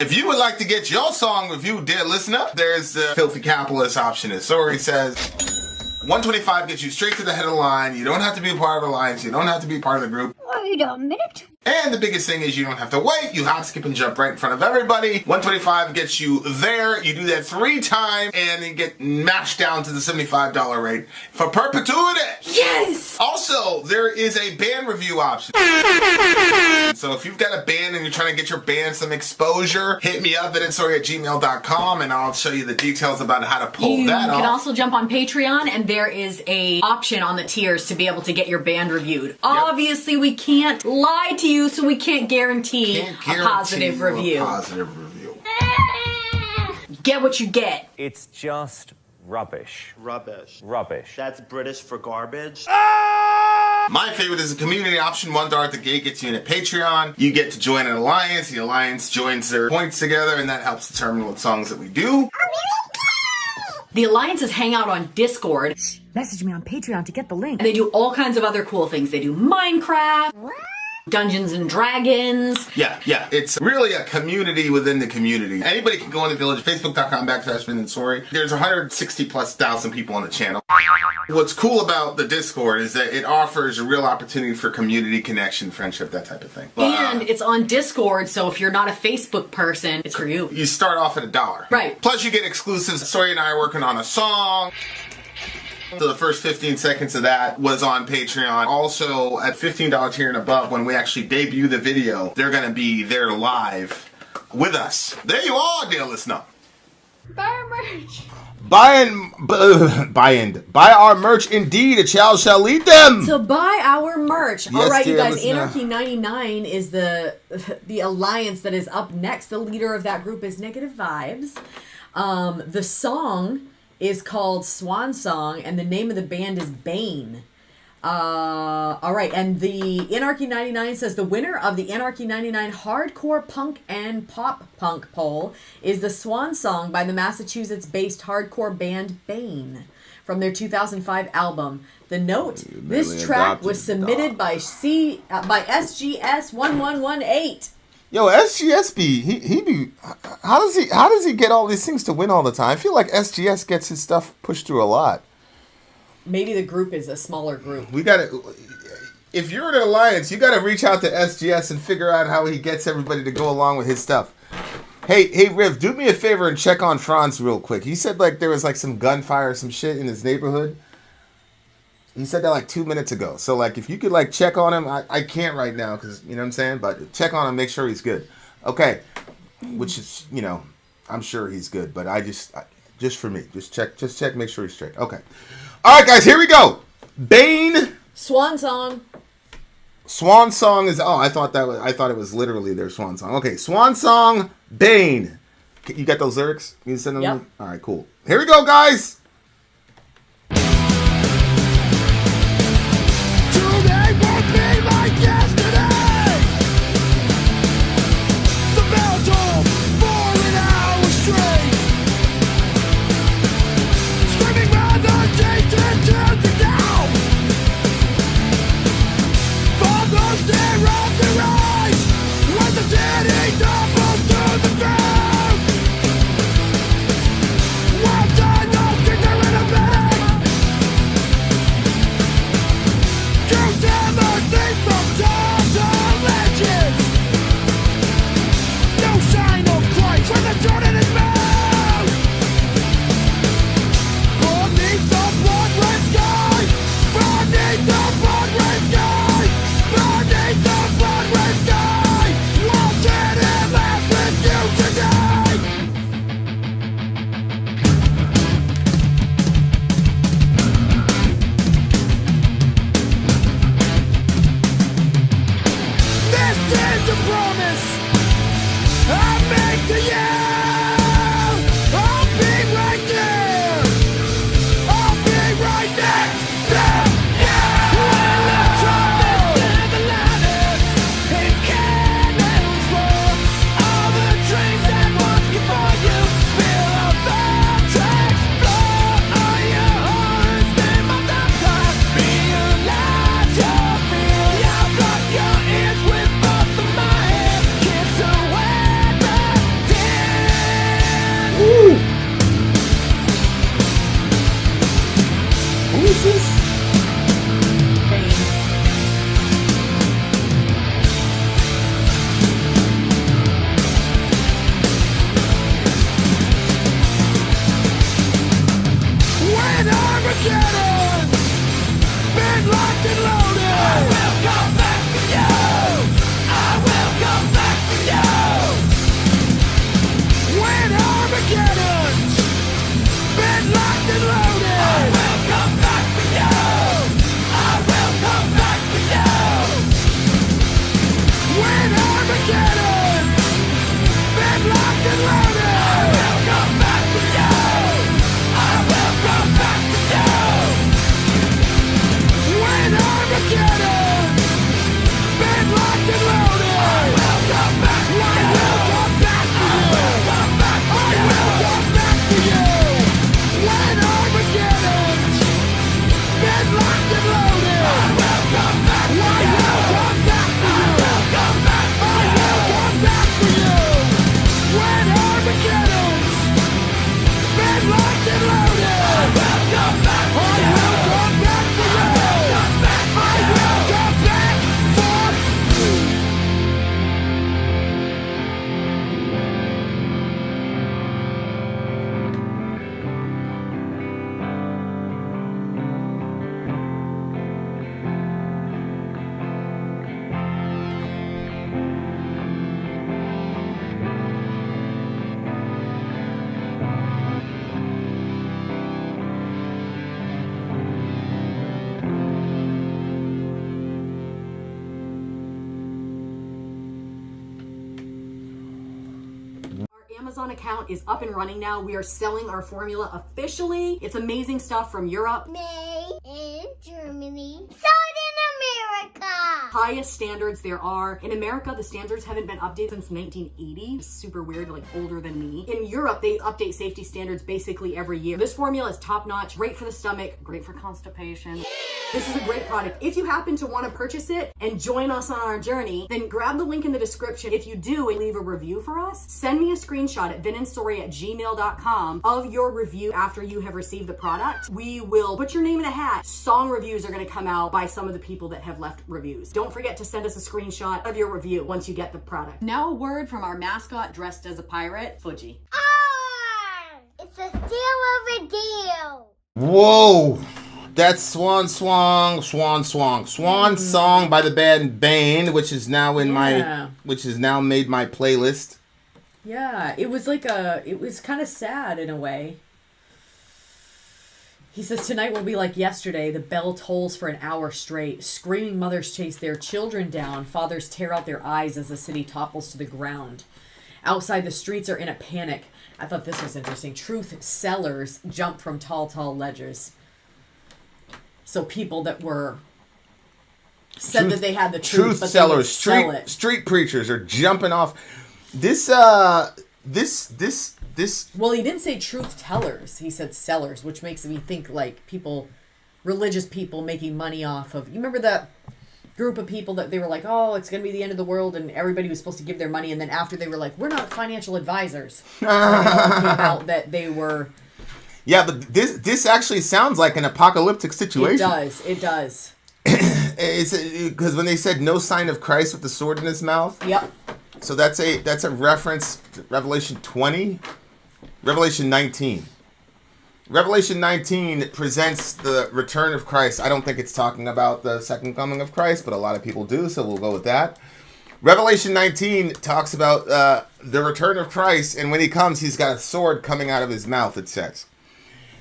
If you would like to get your song reviewed, dear listener, there's the Filthy Capitalist option. As Sori says, $125 gets you straight to the head of the line. You don't have to be a part of the alliance. You don't have to be part of the group. Wait a minute. And the biggest thing is you don't have to wait. You hop, skip, and jump right in front of everybody. $125 gets you there. You do that 3 times, and you get mashed down to the $75 rate for perpetuity. Yes! Also, there is a band review option. So if you've got a band and you're trying to get your band some exposure, hit me up at vinsori@gmail.com, and I'll show you the details about how to pull that off. You can also jump on Patreon, and there is a option on the tiers to be able to get your band reviewed. Yep. Obviously, we can't lie to you, so we can't guarantee a positive review. Get what you get. It's just rubbish. Rubbish. Rubbish. That's British for garbage. My favorite is the community option. $1 at the gate gets you in a Patreon. You get to join an alliance. The alliance joins their points together, and that helps determine what songs that we do. The alliances hang out on Discord. Message me on Patreon to get the link. And they do all kinds of other cool things. They do Minecraft, Dungeons and Dragons. Yeah. It's really a community within the community. Anybody can go in the village, facebook.com/Vin and Sori. There's 160,000+ people on the channel. What's cool about the Discord is that it offers a real opportunity for community connection, friendship, that type of thing. And it's on Discord, so if you're not a Facebook person, it's for you. You start off at $1. Right. Plus you get exclusives. Sori and I are working on a song. So the first 15 seconds of that was on Patreon. Also, at $15 tier and above, when we actually debut the video, they're going to be there live with us. There you are, dear listener. Buy our merch. Buy our merch indeed. A child shall lead them. So buy our merch. Yes, All right, you dear guys. listener. Anarchy 99 is the alliance that is up next. The leader of that group is Negative Vibes. The song is called Swan Song, and the name of the band is Bane. All right, and the Anarchy 99 says the winner of the Anarchy 99 hardcore punk and pop punk poll is the Swan Song by the Massachusetts-based hardcore band Bane from their 2005 album. The note: this track was submitted by SGS1118. Yo, SGS he be how does he get all these things to win all the time? I feel like SGS gets his stuff pushed through a lot. Maybe the group is a smaller group. We gotta, if you're in an alliance, you gotta reach out to SGS and figure out how he gets everybody to go along with his stuff. Hey Riv, do me a favor and check on Franz real quick. He said like there was like some gunfire or some shit in his neighborhood. He said that like 2 minutes ago. So like if you could like check on him, I can't right now because you know what I'm saying, but check on him, make sure he's good. Okay, which is I'm sure he's good, but just for me, just check, make sure he's straight. Okay, all right guys, here we go. Bane. Swan Song. Swan Song is I thought it was literally their Swan Song. Okay, Swan Song, Bane. You got those lyrics? Can you send them? Yep. All right, cool. Here we go, guys. Well done, nothing Amazon account is up and running now. We are selling our formula officially. It's amazing stuff from Europe. Made in Germany. Sold in America. Highest standards there are. In America, the standards haven't been updated since 1980. It's super weird, like older than me. In Europe, they update safety standards basically every year. This formula is top notch, great for the stomach, great for constipation. This is a great product. If you happen to want to purchase it and join us on our journey, then grab the link in the description. If you do and leave a review for us, send me a screenshot at vinandsori@gmail.com of your review after you have received the product. We will put your name in a hat. Song reviews are going to come out by some of the people that have left reviews. Don't forget to send us a screenshot of your review once you get the product. Now a word from our mascot dressed as a pirate, Fuji. It's a deal of a deal. Whoa. That's Swan Song by the band Bane, which is now in which is now made my playlist. Yeah, it was kind of sad in a way. He says, tonight will be like yesterday. The bell tolls for an hour straight. Screaming mothers chase their children down. Fathers tear out their eyes as the city topples to the ground. Outside, the streets are in a panic. I thought this was interesting. Truth sellers jump from tall ledges. So people that were said that they had the truth, but sellers, street preachers are jumping off. This. Well, he didn't say truth tellers. He said sellers, which makes me think like people, religious people making money off of. You remember that group of people that they were like, oh, it's going to be the end of the world, and everybody was supposed to give their money, and then after they were like, we're not financial advisors. Came out that they were. Yeah, but this actually sounds like an apocalyptic situation. It does. Because when they said no sign of Christ with the sword in his mouth. Yep. So that's a reference to Revelation 20, Revelation 19. Revelation 19 presents the return of Christ. I don't think it's talking about the second coming of Christ, but a lot of people do, so we'll go with that. Revelation 19 talks about the return of Christ, and when he comes, he's got a sword coming out of his mouth, it says.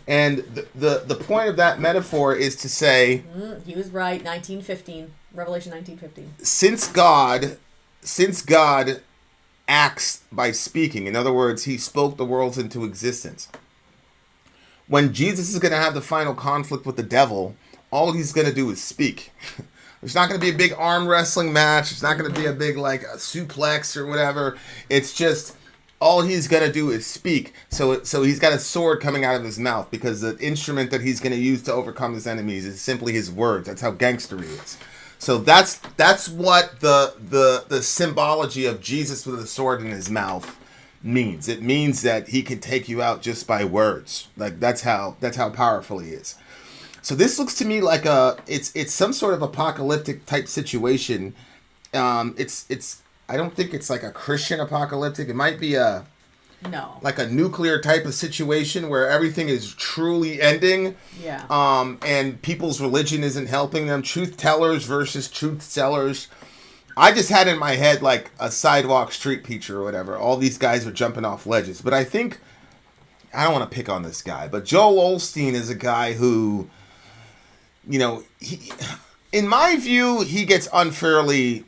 And the point of that metaphor is to say... he was right, 19:15. Revelation 19:15. Since God acts by speaking, in other words, he spoke the worlds into existence. When Jesus is going to have the final conflict with the devil, all he's going to do is speak. There's not going to be a big arm wrestling match. It's not going to be a big a suplex or whatever. It's just... all he's going to do is speak. So he's got a sword coming out of his mouth because the instrument that he's going to use to overcome his enemies is simply his words. That's how gangster he is. So that's what the symbology of Jesus with a sword in his mouth means. It means that he can take you out just by words. Like that's how powerful he is. So this looks to me like it's some sort of apocalyptic type situation. It's I don't think it's like a Christian apocalyptic. It might be like a nuclear type of situation where everything is truly ending. Yeah. And people's religion isn't helping them. Truth tellers versus truth sellers. I just had in my head like a sidewalk street preacher or whatever. All these guys are jumping off ledges. But I think, I don't want to pick on this guy, but Joel Osteen is a guy who, in my view, he gets unfairly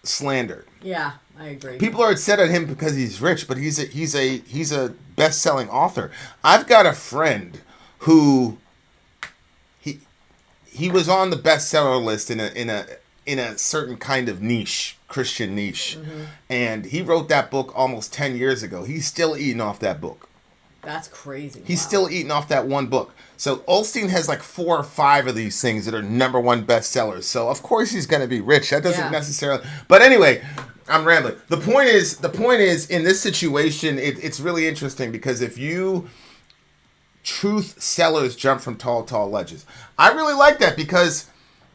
slandered. Yeah, I agree. People are upset at him because he's rich, but he's a best-selling author. I've got a friend who he was on the bestseller list in a certain kind of niche, Christian niche, and he wrote that book almost 10 years ago. He's still eating off that book. That's crazy. He's still eating off that one book. So Osteen has like 4 or 5 of these things that are #1 bestsellers. So of course he's going to be rich. That doesn't necessarily. But anyway, I'm rambling. The point is, in this situation, it's really interesting because if you truth sellers jump from tall ledges, I really like that because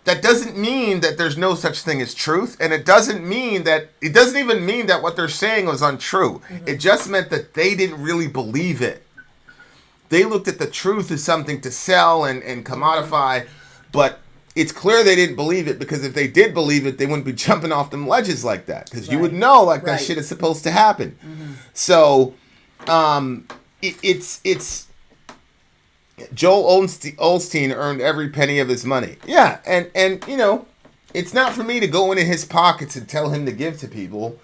that doesn't mean that there's no such thing as truth, and it doesn't even mean that what they're saying was untrue. It just meant that they didn't really believe it. They looked at the truth as something to sell and commodify, but it's clear they didn't believe it, because if they did believe it, they wouldn't be jumping off them ledges like that, because you would know that shit is supposed to happen. So it's Joel Osteen earned every penny of his money. Yeah, and it's not for me to go into his pockets and tell him to give to people.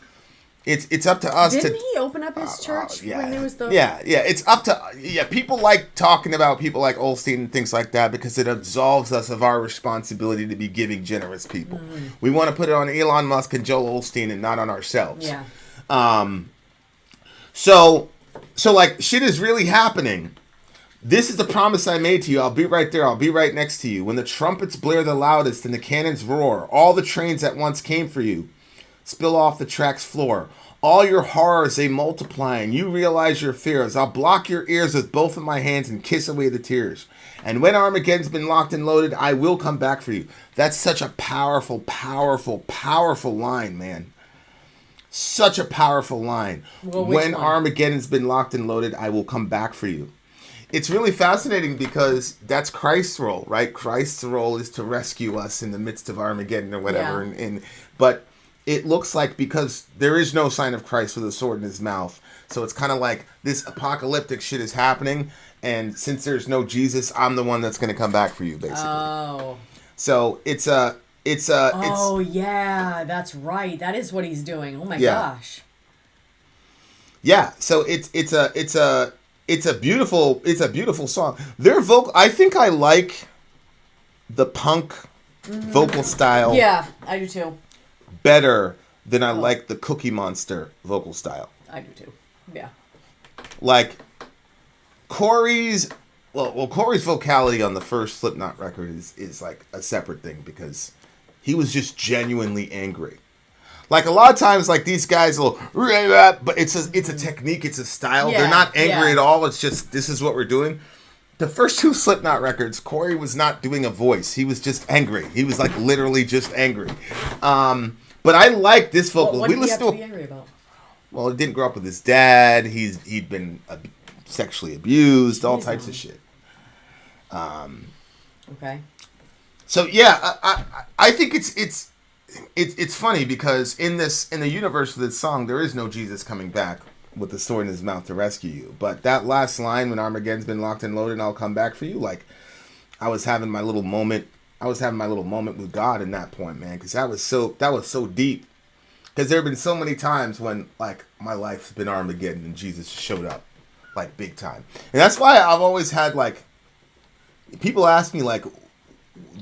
it's up to us Didn't to. he open up his church when there was the? Yeah. It's up to people like talking about people like Osteen and things like that because it absolves us of our responsibility to be giving, generous people. We want to put it on Elon Musk and Joel Osteen and not on ourselves. Yeah. So like shit is really happening. This is the promise I made to you. I'll be right there. I'll be right next to you. When the trumpets blare the loudest and the cannons roar, all the trains at once came for you. Spill off the track's floor. All your horrors, they multiply, and you realize your fears. I'll block your ears with both of my hands and kiss away the tears. And when Armageddon's been locked and loaded, I will come back for you. That's such a powerful, powerful, powerful line, man. Such a powerful line. Well, when one? Armageddon's been locked and loaded, I will come back for you. It's really fascinating because that's Christ's role, right? Christ's role is to rescue us in the midst of Armageddon or whatever. Yeah. But it looks like because there is no sign of Christ with a sword in his mouth, so it's kind of like this apocalyptic shit is happening, and since there's no Jesus, I'm the one that's going to come back for you, basically. Oh. So Oh yeah, that's right. That is what he's doing. Oh my gosh. Yeah. So it's a beautiful song. Their vocal, I think I like the punk vocal style. Yeah, I do too. Better than I like the Cookie Monster vocal style. I do too. Yeah. Like Corey's vocality on the first Slipknot record is like a separate thing because he was just genuinely angry. Like a lot of times, like these guys will, but it's a technique, it's a style. Yeah, They're not angry yeah. at all. It's just this is what we're doing. The first two Slipknot records, Corey was not doing a voice. He was just angry. He was like literally just angry. But I like this vocal. What did he have to be angry about? Well, he didn't grow up with his dad. He'd been sexually abused, all types of shit. Okay. So yeah, I think it's funny because in the universe of this song, there is no Jesus coming back with the sword in his mouth to rescue you. But that last line, when Armageddon's been locked and loaded, I'll come back for you. Like I was having my little moment. I was having my little moment with God in that point, man, because that was so deep. Because there have been so many times when like my life's been Armageddon and Jesus showed up, like big time. And that's why I've always had like people ask me like,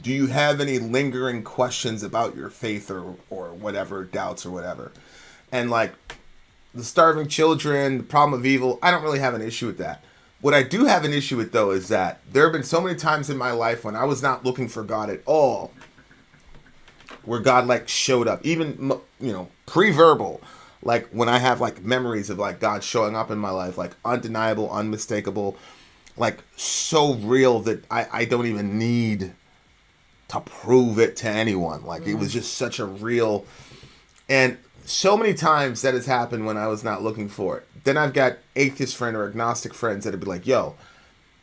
do you have any lingering questions about your faith or whatever, doubts or whatever? And like the starving children, the problem of evil, I don't really have an issue with that. What I do have an issue with though is that there have been so many times in my life when I was not looking for God at all, where God like showed up, even pre-verbal, like when I have like memories of like God showing up in my life, like undeniable, unmistakable, like so real that I don't even need to prove it to anyone. Like it was just such a real, and so many times that has happened when I was not looking for it. Then I've got atheist friend or agnostic friends that'd be like, yo,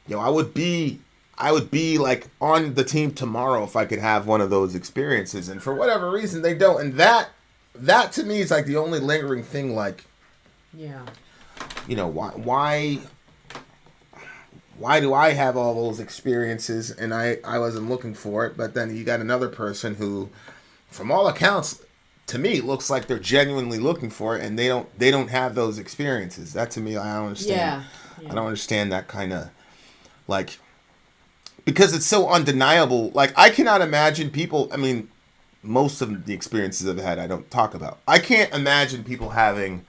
I would be like on the team tomorrow if I could have one of those experiences. And for whatever reason they don't. And that to me is like the only lingering thing. Like, yeah, why do I have all those experiences and I wasn't looking for it? But then you got another person who, from all accounts, to me, looks like they're genuinely looking for it, and they don't have those experiences. That to me, I don't understand. Yeah. I don't understand that kind of, like, because it's so undeniable. Like, I cannot imagine people. I mean, most of the experiences I've had, I don't talk about. I can't imagine people having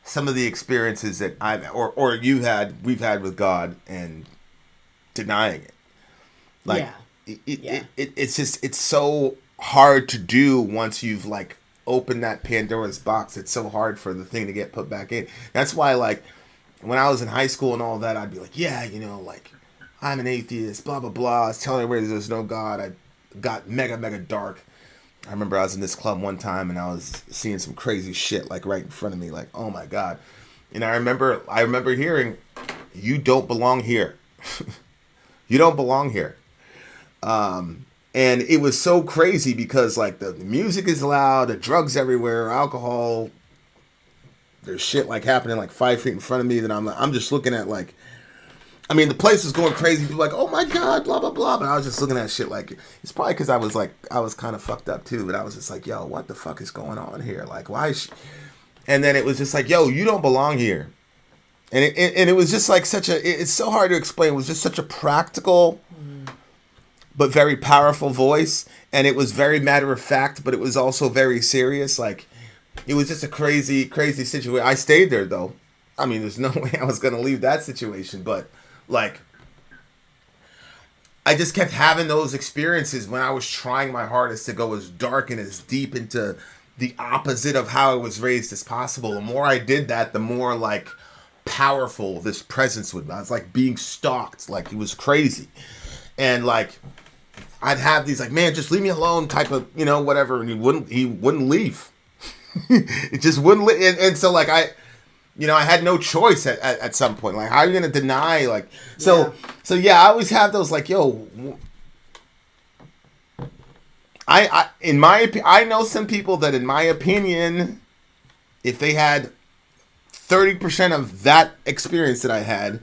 some of the experiences that I've or we've had with God and denying it. Like, it's just it's so hard to do once you've like opened that Pandora's box. It's so hard for the thing to get put back in. That's why like when I was in high school and all that, I'd be like, yeah, like I'm an atheist, blah blah blah. I was telling everybody there's no God. I got mega dark. I remember I was in this club one time and I was seeing some crazy shit like right in front of me, like, oh my God. And I remember hearing, you don't belong here. You don't belong here. And it was so crazy because like the music is loud, the drugs everywhere, alcohol, there's shit like happening like 5 feet in front of me that I'm just looking at like, I mean, the place was going crazy. People were like, oh my God, blah, blah, blah. But I was just looking at shit like, it's probably because I was kind of fucked up too. But I was just like, yo, what the fuck is going on here? Like, why is she... And then it was just like, yo, you don't belong here. And it was just like it's so hard to explain. It was just such a practical but very powerful voice. And it was very matter of fact, but it was also very serious. Like, it was just a crazy, crazy situation. I stayed there, though. I mean, there's no way I was going to leave that situation. But, like, I just kept having those experiences when I was trying my hardest to go as dark and as deep into the opposite of how I was raised as possible. The more I did that, the more, like, powerful this presence would be. I was, like, being stalked. Like, it was crazy. And, like, I'd have these, like, man, just leave me alone type of, you know, whatever. And he wouldn't leave. It just wouldn't leave. And so, like, I had no choice at some point. Like, how are you going to deny, like, so yeah, I always have those, like, yo, I know some people that, in my opinion, if they had 30% of that experience that I had,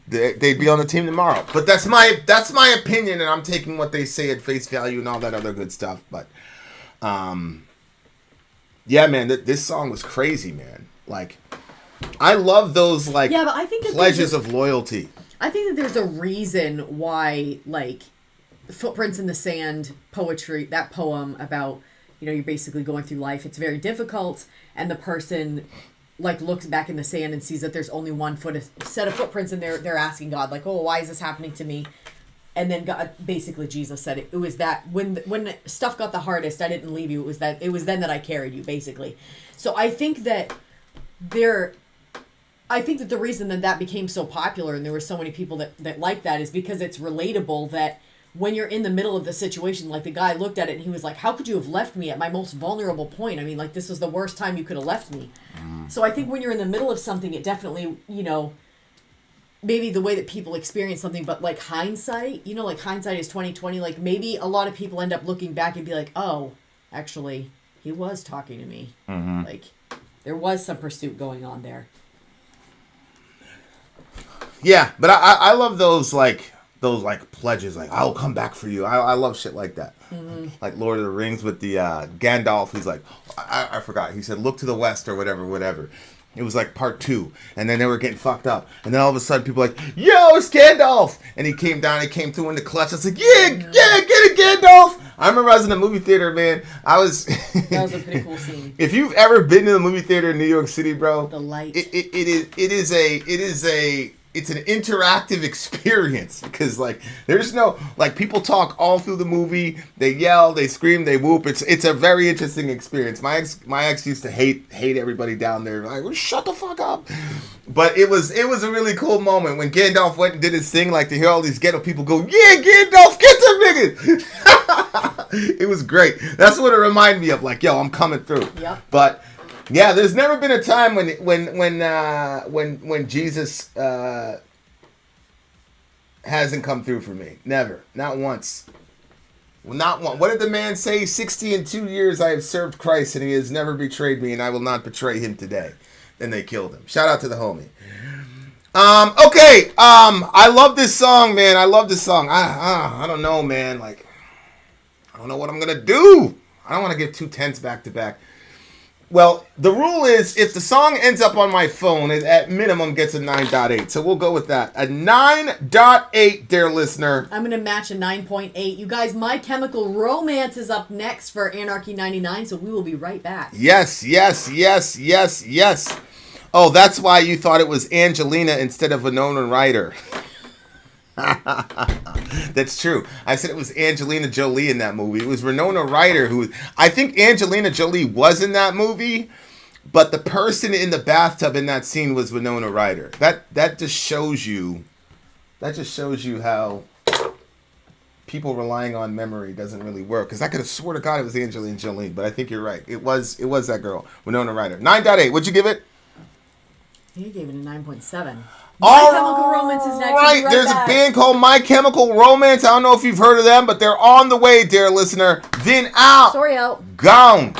they'd be on the team tomorrow. But that's my opinion, and I'm taking what they say at face value and all that other good stuff. But, yeah, man, this song was crazy, man. Like, I love those, like, but I think that pledges of loyalty. I think that there's a reason why, like, Footprints in the Sand poetry, that poem about, you know, you're basically going through life, it's very difficult, and the person, like, looks back in the sand and sees that there's only one set of footprints, and they're asking God, like, oh, why is this happening to me? And then God, basically Jesus said it was that when stuff got the hardest, I didn't leave you. It was then that I carried you, basically. So I think that the reason that became so popular and there were so many people that like that is because it's relatable, that when you're in the middle of the situation, like, the guy looked at it and he was like, how could you have left me at my most vulnerable point? I mean, like, this was the worst time you could have left me. So I think when you're in the middle of something, it definitely, you know, maybe the way that people experience something, but, like, hindsight, you know, like, hindsight is 20/20. Like, maybe a lot of people end up looking back and be like, oh, actually, he was talking to me. Mm-hmm. Like, there was some pursuit going on there. Yeah, but I love those pledges, like, I'll come back for you. I love shit like that. Mm-hmm. Like Lord of the Rings with the Gandalf. He's like, I forgot. He said, look to the west or whatever. It was like part 2, and then they were getting fucked up, and then all of a sudden people were like, yo, it's Gandalf, and he came down, he came through in the clutch. I was like, yeah, get it, Gandalf. I remember I was in the movie theater, man. That was a pretty cool scene. If you've ever been to the movie theater in New York City, bro, the light. It's an interactive experience, because, like, there's no, like, people talk all through the movie. They yell, they scream, they whoop. It's a very interesting experience. My ex used to hate everybody down there. Like, well, shut the fuck up. But it was a really cool moment when Gandalf went and did his thing, like, to hear all these ghetto people go, yeah, Gandalf, get them niggas. It was great. That's what it reminded me of. Like, yo, I'm coming through. Yep. But yeah, there's never been a time when Jesus hasn't come through for me. Never. Not once. Not one. What did the man say? 62 years I have served Christ, and he has never betrayed me, and I will not betray him today. Then they killed him. Shout out to the homie. Okay. I love this song, man. I love this song. I don't know, man. Like, I don't know what I'm gonna do. I don't want to give 2 10s back to back. Well, the rule is if the song ends up on my phone, it at minimum gets a 9.8. So we'll go with that. A 9.8, dear listener. I'm going to match a 9.8. You guys, My Chemical Romance is up next for Anarchy 99, so we will be right back. Yes. Oh, that's why you thought it was Angelina instead of Winona Ryder. That's true. I said it was Angelina Jolie in that movie. It was Winona Ryder who... I think Angelina Jolie was in that movie, but the person in the bathtub in that scene was Winona Ryder. That just shows you... That just shows you how people relying on memory doesn't really work. Because I could have swore to God it was Angelina Jolie, but I think you're right. It was that girl, Winona Ryder. 9.8. What'd you give it? You gave it a 9.7. My Chemical Romance is next. Right, there's a band called My Chemical Romance. I don't know if you've heard of them, but they're on the way, dear listener. Vin out. Sori out. Gone.